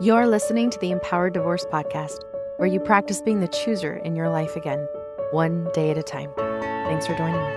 You're listening to the Empowered Divorce Podcast, where you practice being the chooser in your life again, one day at a time. Thanks for joining me.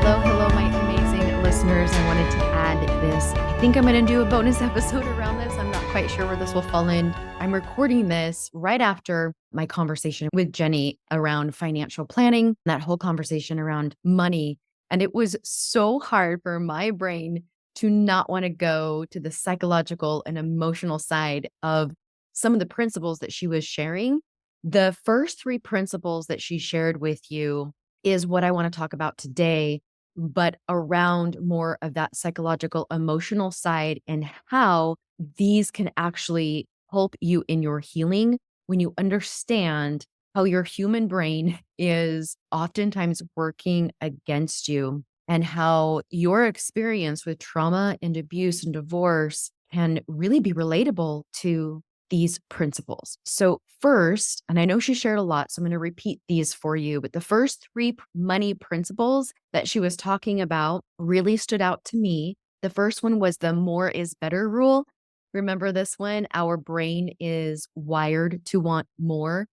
Hello, my amazing listeners. I wanted to add this. I think I'm going to do a bonus episode around this. I'm not quite sure where this will fall in. I'm recording this right after my conversation with Jenny around financial planning, that whole conversation around money. And it was so hard for my brain to not want to go to the psychological and emotional side of some of the principles that she was sharing. The first three principles that she shared with you is what I want to talk about today, but around more of that psychological, emotional side and how these can actually help you in your healing when you understand how your human brain is oftentimes working against you and how your experience with trauma and abuse and divorce can really be relatable to these principles. So first, and I know she shared a lot, so I'm going to repeat these for you, but the first three money principles that she was talking about really stood out to me. The first one was the more is better rule. Remember this one? Our brain is wired to want more.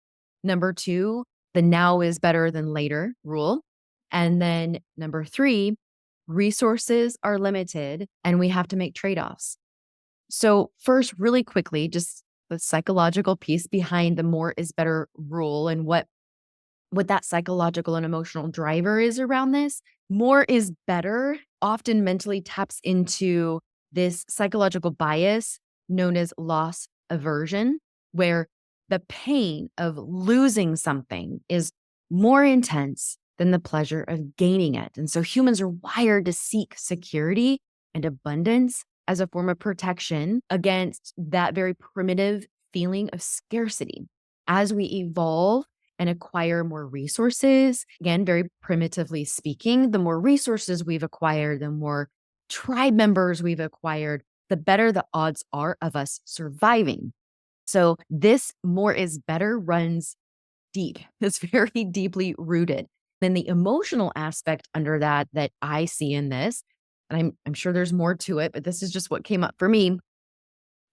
Number two, the now is better than later rule. And then number three, resources are limited and we have to make trade-offs. So first, really quickly, just the psychological piece behind the more is better rule and what that psychological and emotional driver is around this. More is better often mentally taps into this psychological bias known as loss aversion, where the pain of losing something is more intense than the pleasure of gaining it. And so humans are wired to seek security and abundance as a form of protection against that very primitive feeling of scarcity. As we evolve and acquire more resources, again, very primitively speaking, the more resources we've acquired, the more tribe members we've acquired, the better the odds are of us surviving. So this more is better runs deep. It's very deeply rooted. Then the emotional aspect under that I see in this, and I'm sure there's more to it, but this is just what came up for me,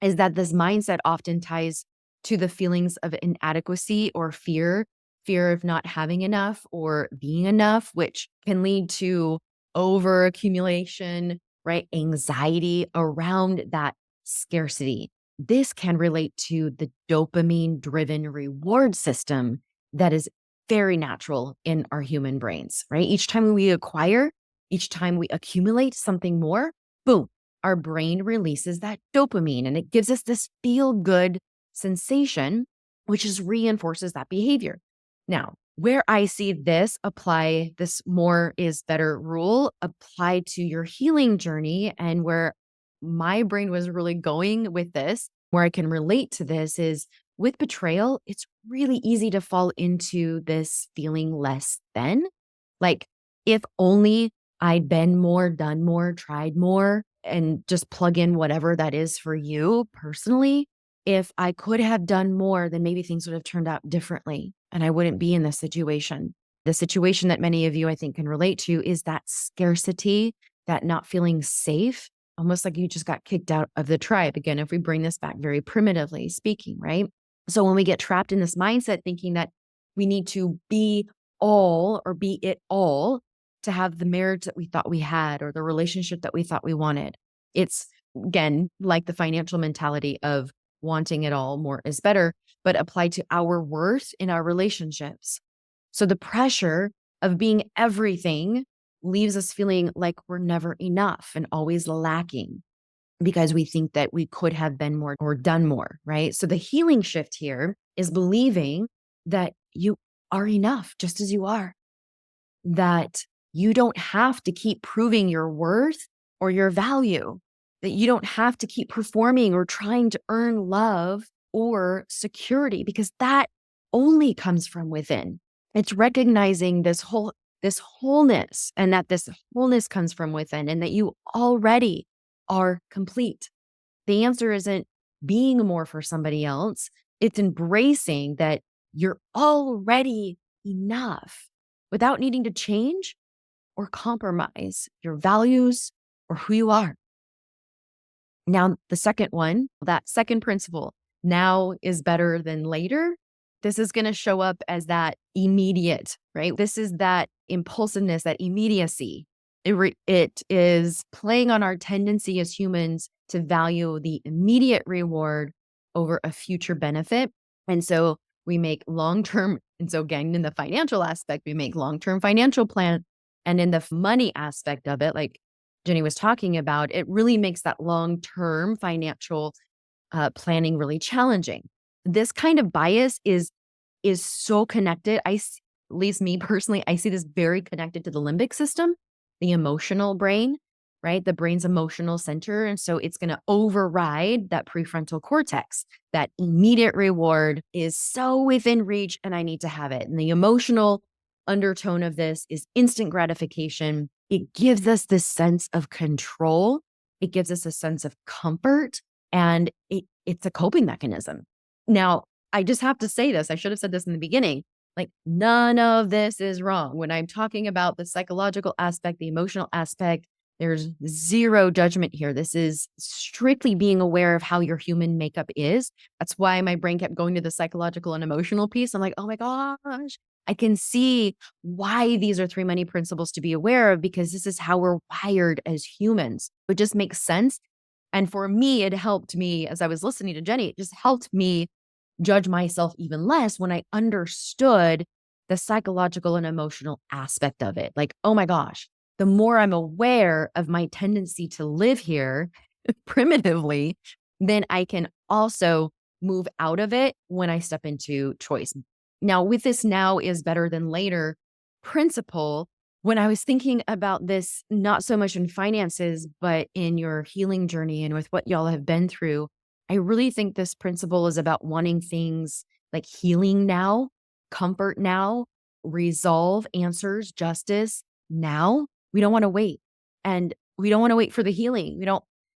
is that this mindset often ties to the feelings of inadequacy or fear of not having enough or being enough, which can lead to over accumulation, right? Anxiety around that scarcity. This can relate to the dopamine driven reward system that is very natural in our human brains, right? Each time we acquire, each time we accumulate something more, boom, our brain releases that dopamine and it gives us this feel good sensation, which reinforces that behavior. Now, where I see this more is better rule apply to your healing journey, and where my brain was really going with this, where I can relate to this is with betrayal, it's really easy to fall into this feeling less than. Like, if only I'd been more, done more, tried more, and just plug in whatever that is for you personally. If I could have done more, then maybe things would have turned out differently and I wouldn't be in this situation. The situation that many of you, I think, can relate to is that scarcity, that not feeling safe, almost like you just got kicked out of the tribe. Again, if we bring this back very primitively speaking, right? So when we get trapped in this mindset thinking that we need to be all or be it all to have the marriage that we thought we had or the relationship that we thought we wanted, it's again like the financial mentality of wanting it all, more is better, but applied to our worth in our relationships. So the pressure of being everything leaves us feeling like we're never enough and always lacking because we think that we could have been more or done more, right? So the healing shift here is believing that you are enough just as you are, that you don't have to keep proving your worth or your value, that you don't have to keep performing or trying to earn love or security, because that only comes from within. It's recognizing this wholeness, and that this wholeness comes from within, and that you already are complete. The answer isn't being more for somebody else. It's embracing that you're already enough without needing to change or compromise your values or who you are. Now, the second one, that second principle, now is better than later. This is going to show up as that immediate, right? This is that impulsiveness, that immediacy. It is playing on our tendency as humans to value the immediate reward over a future benefit. And so we make long-term, and so again, in the financial aspect, we make long-term financial plan. And in the money aspect of it, like Jenny was talking about, it really makes that long-term financial planning really challenging. This kind of bias is so connected. At least me personally, I see this very connected to the limbic system, the emotional brain, right? The brain's emotional center. And so it's going to override that prefrontal cortex. That immediate reward is so within reach and I need to have it. And the emotional undertone of this is instant gratification. It gives us this sense of control. It gives us a sense of comfort, and it's a coping mechanism. Now, I just have to say this. I should have said this in the beginning. Like, none of this is wrong. When I'm talking about the psychological aspect, the emotional aspect, there's zero judgment here. This is strictly being aware of how your human makeup is. That's why my brain kept going to the psychological and emotional piece. I'm like, oh my gosh, I can see why these are three money principles to be aware of, because this is how we're wired as humans. It just makes sense. And for me, it helped me as I was listening to Jenny, it just helped me judge myself even less when I understood the psychological and emotional aspect of it. Like, oh my gosh, the more I'm aware of my tendency to live here primitively, then I can also move out of it when I step into choice. Now, with this now is better than later principle, when I was thinking about this, not so much in finances, but in your healing journey and with what y'all have been through, I really think this principle is about wanting things like healing now, comfort now, resolve, answers, justice now. We don't want to wait. And we don't want to wait for the healing.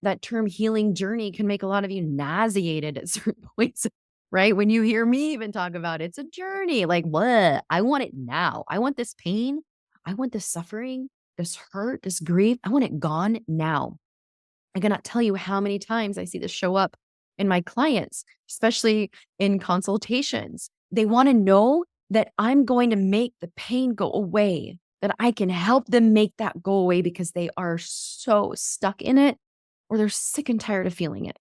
That term healing journey can make a lot of you nauseated at certain points, right? When you hear me even talk about it, it's a journey. Like, what? I want it now. I want this pain. I want this suffering, this hurt, this grief. I want it gone now. I cannot tell you how many times I see this show up in my clients, especially in consultations. They want to know that I'm going to make the pain go away, that I can help them make that go away because they are so stuck in it or they're sick and tired of feeling it.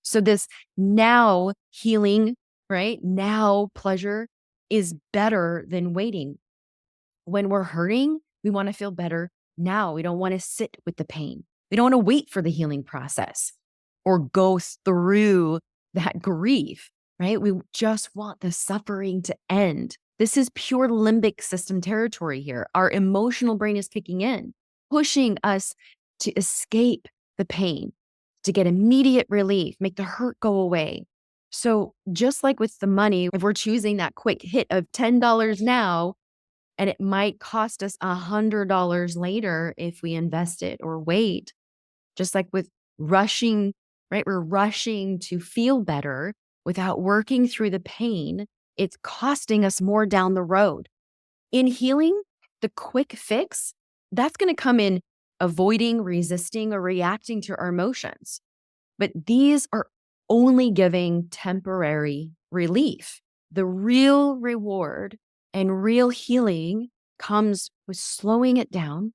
So this now healing, right? Now pleasure is better than waiting. When we're hurting, we want to feel better now. We don't want to sit with the pain. We don't want to wait for the healing process or go through that grief, right? We just want the suffering to end. This is pure limbic system territory here. Our emotional brain is kicking in, pushing us to escape the pain, to get immediate relief, make the hurt go away. So just like with the money, if we're choosing that quick hit of $10 now, and it might cost us $100 later if we invest it or wait. Just like with rushing, right? We're rushing to feel better without working through the pain. It's costing us more down the road. In healing, the quick fix, that's going to come in avoiding, resisting, or reacting to our emotions. But these are only giving temporary relief. The real reward and real healing comes with slowing it down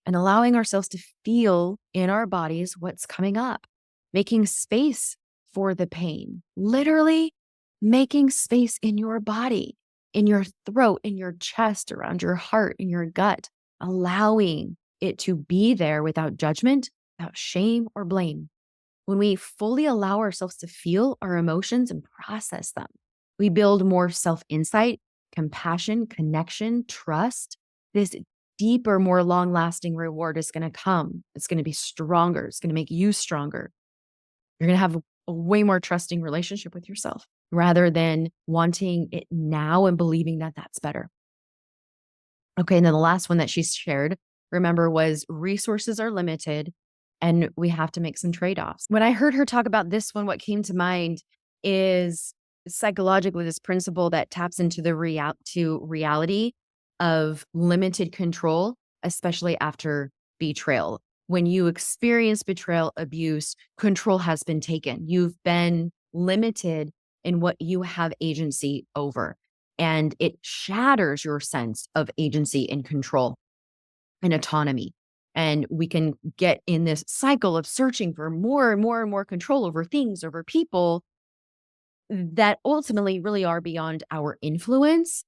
and allowing ourselves to feel in our bodies what's coming up, making space for the pain, literally making space in your body, in your throat, in your chest, around your heart, in your gut, allowing it to be there without judgment, without shame or blame. When we fully allow ourselves to feel our emotions and process them, we build more self-insight, compassion, connection, trust. This deeper, more long-lasting reward is going to come. It's going to be stronger. It's going to make you stronger. You're going to have a way more trusting relationship with yourself rather than wanting it now and believing that that's better. Okay, and then the last one that she shared, remember, was resources are limited and we have to make some trade-offs. When I heard her talk about this one, what came to mind is psychologically this principle that taps into the reality of limited control especially after betrayal. When you experience betrayal, abuse, control has been taken. You've been limited in what you have agency over. And it shatters your sense of agency and control and autonomy. And we can get in this cycle of searching for more and more and more control over things, over people that ultimately really are beyond our influence.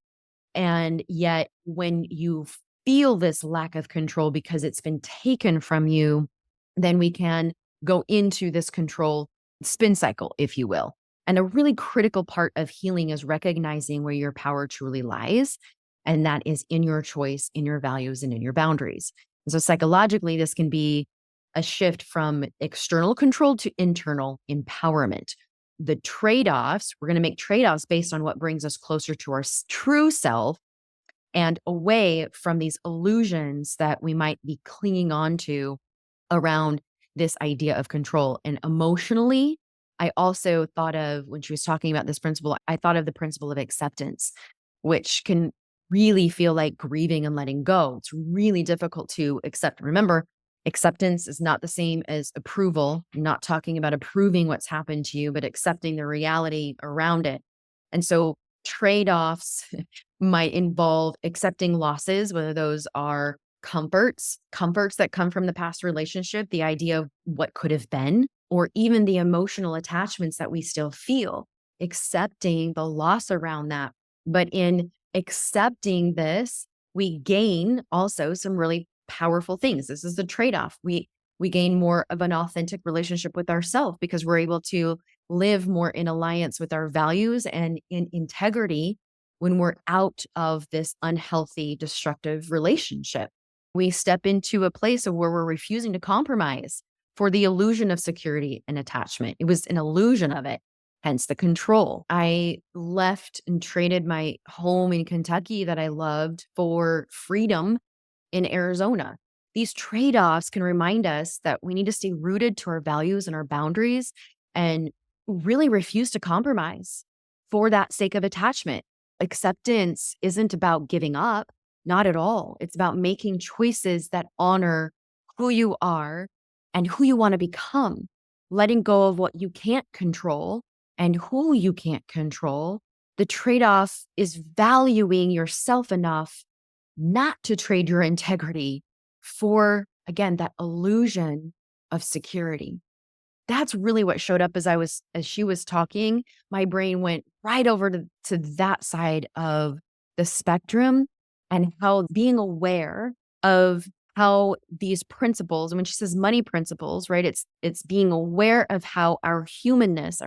And yet, when you feel this lack of control because it's been taken from you, then we can go into this control spin cycle, if you will. And a really critical part of healing is recognizing where your power truly lies. And that is in your choice, in your values, and in your boundaries. And so psychologically, this can be a shift from external control to internal empowerment. The trade-offs, we're going to make trade-offs based on what brings us closer to our true self and away from these illusions that we might be clinging on to around this idea of control. And emotionally, I also thought of, when she was talking about this principle, I thought of the principle of acceptance, which can really feel like grieving and letting go. It's really difficult to accept. Remember, acceptance is not the same as approval. I'm not talking about approving what's happened to you, but accepting the reality around it. And so trade-offs might involve accepting losses, whether those are comforts that come from the past relationship, the idea of what could have been, or even the emotional attachments that we still feel, accepting the loss around that. But in accepting this, we gain also some really powerful things. This is the trade-off. We gain more of an authentic relationship with ourselves because we're able to live more in alliance with our values and in integrity when we're out of this unhealthy, destructive relationship. We step into a place of where we're refusing to compromise for the illusion of security and attachment. It was an illusion of it, hence the control. I left and traded my home in Kentucky that I loved for freedom in Arizona. These trade-offs can remind us that we need to stay rooted to our values and our boundaries and really refuse to compromise for that sake of attachment. Acceptance isn't about giving up, not at all. It's about making choices that honor who you are and who you want to become, letting go of what you can't control and who you can't control. The trade-off is valuing yourself enough not to trade your integrity for, again, that illusion of security. That's really what showed up as she was talking. My brain went right over to that side of the spectrum and how being aware of how these principles, and when she says money principles, right, it's being aware of how our humanness,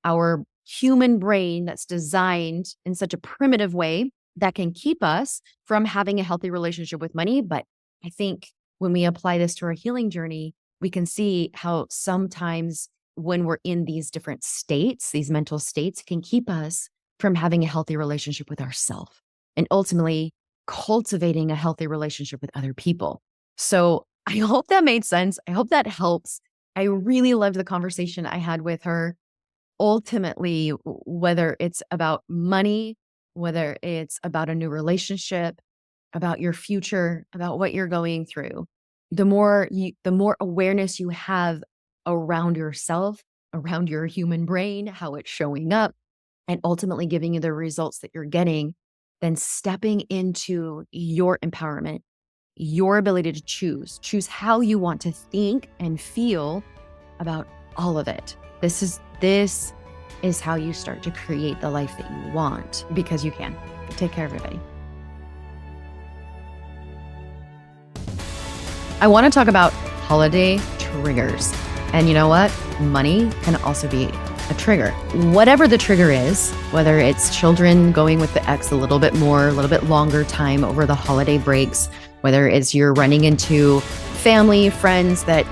our human brain that's designed in such a primitive way that can keep us from having a healthy relationship with money. But I think when we apply this to our healing journey, we can see how sometimes when we're in these different states, these mental states can keep us from having a healthy relationship with ourselves and ultimately cultivating a healthy relationship with other people. So I hope that made sense. I hope that helps. I really loved the conversation I had with her. Ultimately, whether it's about money, whether it's about a new relationship, about your future, about what you're going through, the more awareness you have around yourself, around your human brain, how it's showing up, and ultimately giving you the results that you're getting, then stepping into your empowerment, your ability to choose how you want to think and feel about all of it. This is how you start to create the life that you want, because you can. Take care, everybody. I want to talk about holiday triggers. And you know what? Money can also be a trigger. Whatever the trigger is, whether it's children going with the ex a little bit more, a little bit longer time over the holiday breaks, whether it's you're running into family, friends that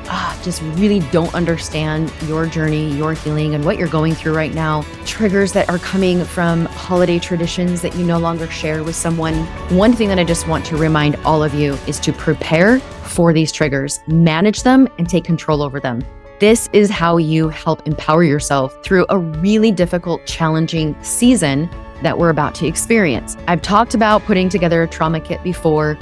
just really don't understand your journey, your healing, and what you're going through right now. Triggers that are coming from holiday traditions that you no longer share with someone. One thing that I just want to remind all of you is to prepare for these triggers, manage them, and take control over them. This is how you help empower yourself through a really difficult, challenging season that we're about to experience. I've talked about putting together a trauma kit before.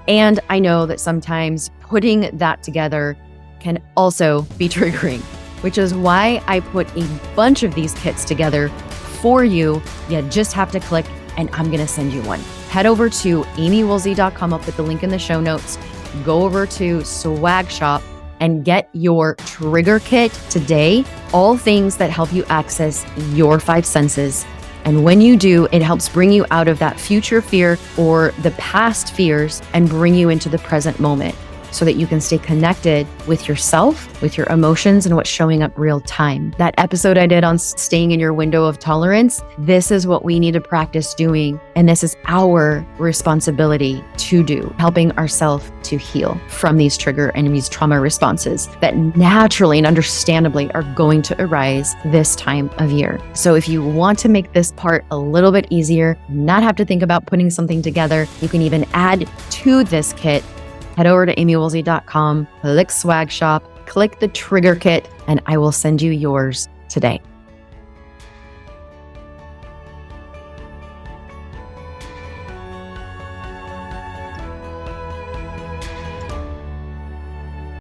And I know that sometimes putting that together can also be triggering, which is why I put a bunch of these kits together for you. You just have to click and I'm going to send you one. Head over to amiewoolsey.com. I'll put the link in the show notes. Go over to Swag Shop and get your trigger kit today. All things that help you access your 5 senses. And when you do, it helps bring you out of that future fear or the past fears and bring you into the present moment so that you can stay connected with yourself, with your emotions, and what's showing up real time. That episode I did on staying in your window of tolerance, this is what we need to practice doing. And this is our responsibility to do, helping ourselves to heal from these trigger and these trauma responses that naturally and understandably are going to arise this time of year. So if you want to make this part a little bit easier, not have to think about putting something together, you can even add to this kit. Head over to amiewoolsey.com, click Swag Shop, click the trigger kit, and I will send you yours today.